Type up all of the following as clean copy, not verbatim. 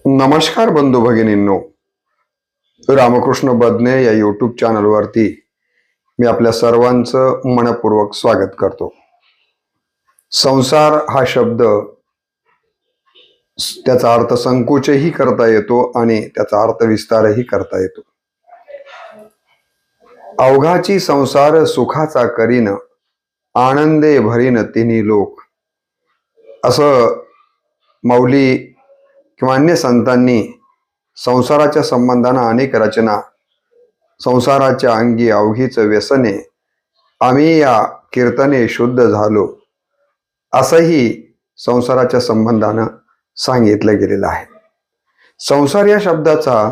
नमस्कार बंधू भगिनींनो, रामकृष्ण बदने या यूट्यूब चॅनलवरती मी आपल्या सर्वांचं मनपूर्वक स्वागत करतो. संसार हा शब्द त्याचा अर्थ संकोचही करता येतो आणि त्याचा अर्थ विस्तारही करता येतो. अवघाची संसार सुखाचा करीन, आनंदे भरीन तिन्ही लोक, असं माऊली किंवा अन्य संतांनी संसाराच्या संबंधानं अनेक रचना, संसाराच्या अंगी अवघीच व्यसने, आम्ही या कीर्तने शुद्ध झालो, असंही संसाराच्या संबंधानं सांगितलं गेलेलं आहे. संसार या शब्दाचा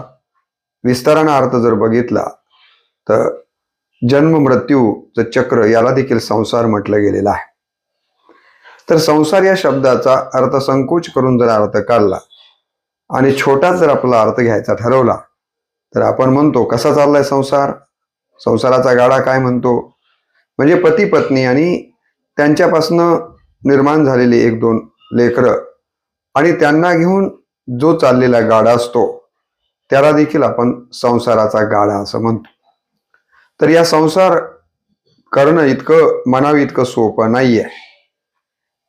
विस्तारानं अर्थ जर बघितला तर जन्म मृत्यूचं चक्र याला देखील संसार म्हटलं गेलेलं आहे. तर संसार या शब्दाचा अर्थ संकोच करून जर अर्थ काढला आणि छोटा जर आपला अर्थ घ्यायचा ठरवला तर आपण म्हणतो कसा चाललाय संसार, संसाराचा गाडा काय म्हणतो, म्हणजे पती पत्नी आणि त्यांच्यापासनं निर्माण झालेली एक दोन लेकरं आणि त्यांना घेऊन जो चाललेला गाडा असतो त्याला देखील आपण संसाराचा गाडा असं म्हणतो. तर या संसार करणं इतकं म्हणावं इतकं सोपं नाहीये.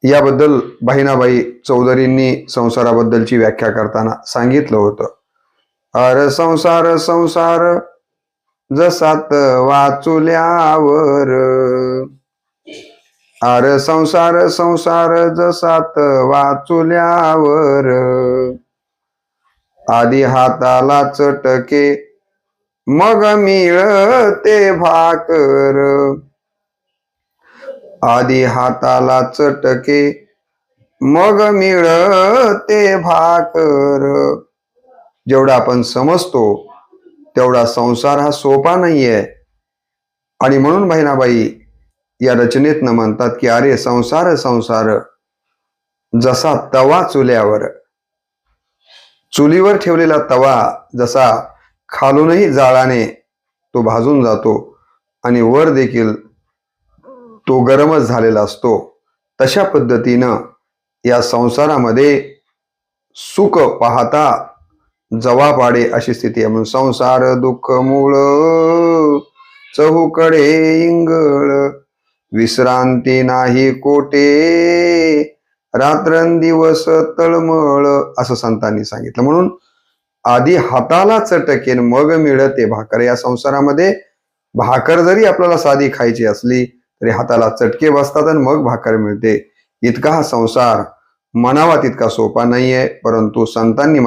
याबद्दल बहिणाबाई चौधरींनी संसाराबद्दलची व्याख्या करताना सांगितलं होतं, अर संसार संसार जसात वाचुल्यावर, अर संसार संसार जसात वाचुल्यावर, आधी हाताला चटके मग मिळते भाकर, आधी हाताला चटके मग मिळते भाकर. जेवढा आपण समजतो तेवढा संसार हा सोपा नाहीये. आणि म्हणून बहिणाबाई या रचनेतनं म्हणतात की अरे संसार संसार जसा तवा चुल्यावर, चुलीवर ठेवलेला तवा जसा खालूनही जाळाने तो भाजून जातो आणि वर देखील तो गरमच झालेला असतो, तशा पद्धतीनं या संसारामध्ये सुख पाहता जवा पाडे अशी स्थिती आहे. म्हणून संसार दुःख मूळ चहूकडे इंगळ, विश्रांती नाही कोटे रात्रंदिवस तळमळ, असं संतांनी सांगितलं. म्हणून आधी हाताला चटकेन मग मिळते भाकर. या संसारामध्ये भाकर जरी आपल्याला साधी खायची असली तरी हाताला चटके बसतात आणि मग भाकर मिळते. इतका हा संसार म्हणावा तितका सोपा नाहीये. परंतु संतांनी